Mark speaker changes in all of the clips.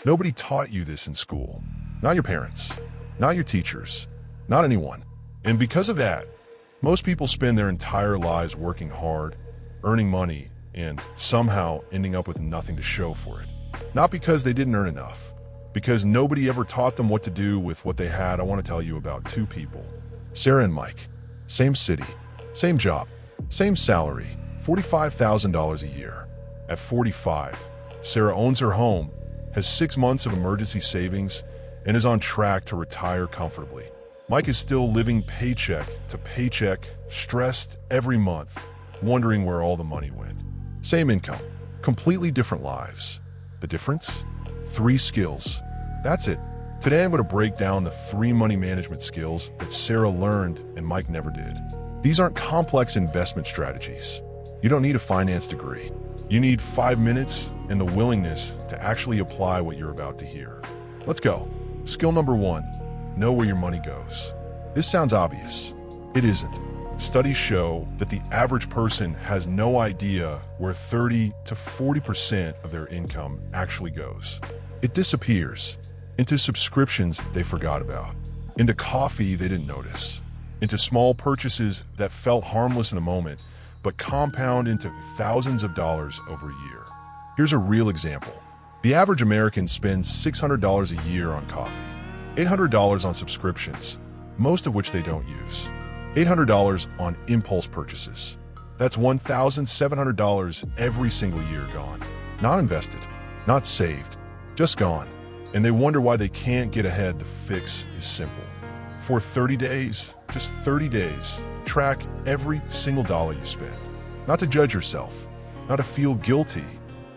Speaker 1: Nobody taught you this in school. Not your parents, not your teachers, not anyone. And because of that, most people spend their entire lives working hard, earning money, and somehow ending up with nothing to show for it. Not because they didn't earn enough, because nobody ever taught them what to do with what they had. I want to tell you about two people, Sarah and Mike. Same city, same job, same salary, $45,000 a year. At 45, Sarah owns her home, has 6 months of emergency savings, and is on track to retire comfortably. Mike is still living paycheck to paycheck, stressed every month, wondering where all the money went. Same income, completely different lives. The difference? 3 skills. That's it. Today I'm going to break down the 3 money management skills that Sarah learned and Mike never did. These aren't complex investment strategies. You don't need a finance degree. You need 5 minutes and the willingness to actually apply what you're about to hear. Let's go. Skill number 1, know where your money goes. This sounds obvious. It isn't. Studies show that the average person has no idea where 30 to 40% of their income actually goes. It disappears into subscriptions they forgot about, into coffee they didn't notice, into small purchases that felt harmless in the moment, but compound into thousands of dollars over a year. Here's a real example. The average American spends $600 a year on coffee, $800 on subscriptions, most of which they don't use, $800 on impulse purchases. That's $1,700 every single year gone. Not invested, not saved, just gone. And they wonder why they can't get ahead. The fix is simple. For 30 days, just 30 days, track every single dollar you spend. Not to judge yourself, not to feel guilty,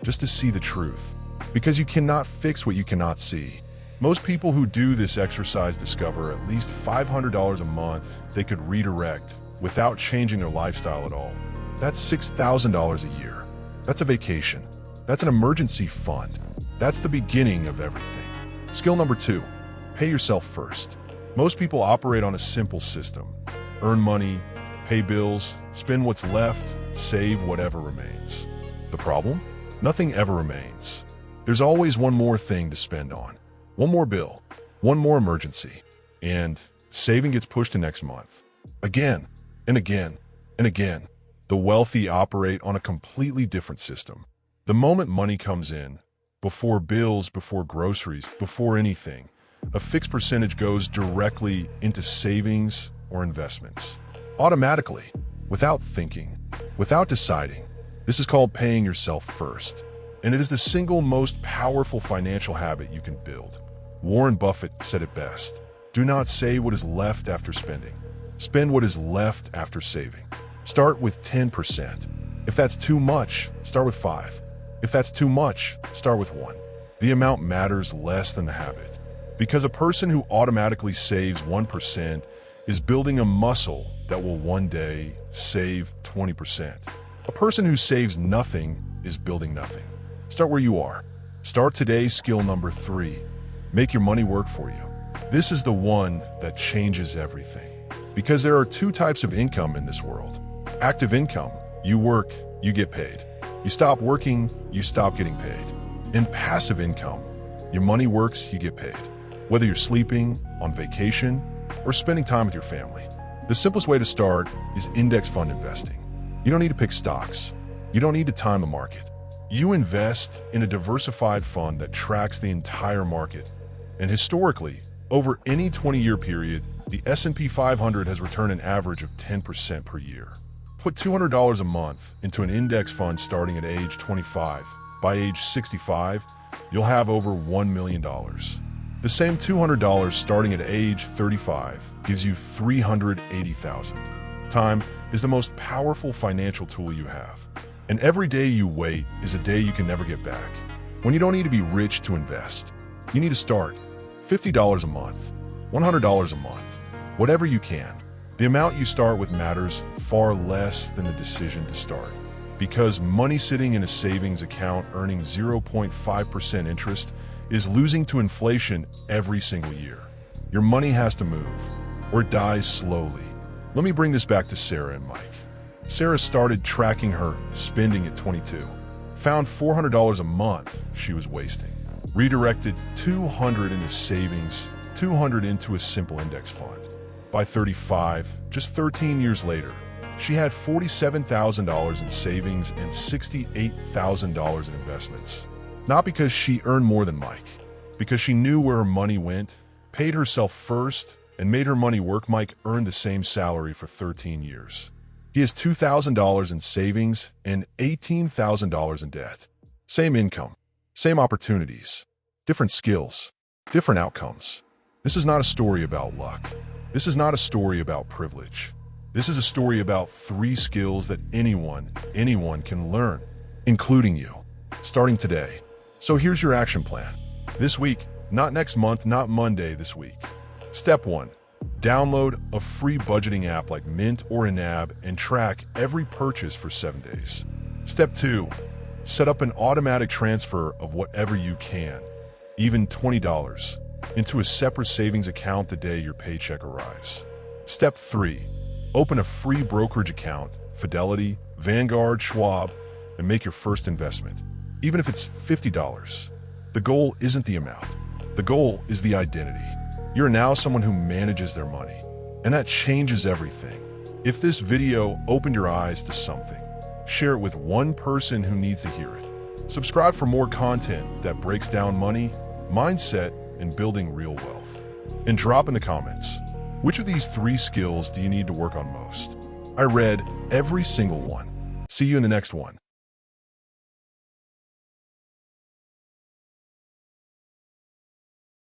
Speaker 1: just to see the truth. Because you cannot fix what you cannot see. Most people who do this exercise discover at least $500 a month they could redirect without changing their lifestyle at all. That's $6,000 a year. That's a vacation. That's an emergency fund. That's the beginning of everything. Skill number 2, pay yourself first. Most people operate on a simple system. Earn money, pay bills, spend what's left, save whatever remains. The problem? Nothing ever remains. There's always one more thing to spend on. One more bill, one more emergency, and saving gets pushed to next month. Again, and again, and again. The wealthy operate on a completely different system. The moment money comes in, before bills, before groceries, before anything, a fixed percentage goes directly into savings or investments. Automatically, without thinking, without deciding. This is called paying yourself first. And it is the single most powerful financial habit you can build. Warren Buffett said it best. Do not save what is left after spending. Spend what is left after saving. Start with 10%. If that's too much, start with 5. If that's too much, start with 1. The amount matters less than the habit. Because a person who automatically saves 1% is building a muscle that will one day save 20%. A person who saves nothing is building nothing. Start where you are. Start today. Skill number 3. Make your money work for you. This is the one that changes everything. Because there are 2 types of income in this world. Active income, you work, you get paid. You stop working, you stop getting paid. And passive income, your money works, you get paid. Whether you're sleeping, on vacation, or spending time with your family. The simplest way to start is index fund investing. You don't need to pick stocks. You don't need to time the market. You invest in a diversified fund that tracks the entire market. And historically, over any 20-year period, the S&P 500 has returned an average of 10% per year. Put $200 a month into an index fund starting at age 25. By age 65, you'll have over $1 million. The same $200 starting at age 35 gives you $380,000. Time is the most powerful financial tool you have. And every day you wait is a day you can never get back. When you don't need to be rich to invest, you need to start. $50 a month, $100 a month, whatever you can. The amount you start with matters far less than the decision to start. Because money sitting in a savings account earning 0.5% interest is losing to inflation every single year. Your money has to move, or it dies slowly. Let me bring this back to Sarah and Mike. Sarah started tracking her spending at 22, found $400 a month she was wasting, redirected 200 into savings, 200 into a simple index fund. By 35, just 13 years later, she had $47,000 in savings and $68,000 in investments. Not because she earned more than Mike, because she knew where her money went, paid herself first, and made her money work. Mike earned the same salary for 13 years. He has $2,000 in savings and $18,000 in debt. Same income, same opportunities, different skills, different outcomes. This is not a story about luck. This is not a story about privilege. This is a story about 3 skills that anyone can learn, including you, starting today. So here's your action plan. This week, not next month, not Monday, this week. Step 1. Download a free budgeting app like Mint or Inab and track every purchase for 7 days. Step 2. Set up an automatic transfer of whatever you can, even $20, into a separate savings account the day your paycheck arrives. Step 3. Open a free brokerage account, Fidelity, Vanguard, Schwab, and make your first investment, even if it's $50. The goal isn't the amount. The goal is the identity. You're now someone who manages their money, and that changes everything. If this video opened your eyes to something, share it with one person who needs to hear it. Subscribe for more content that breaks down money, mindset, and building real wealth. And drop in the comments, which of these 3 skills do you need to work on most? I read every single one. See you in the next one.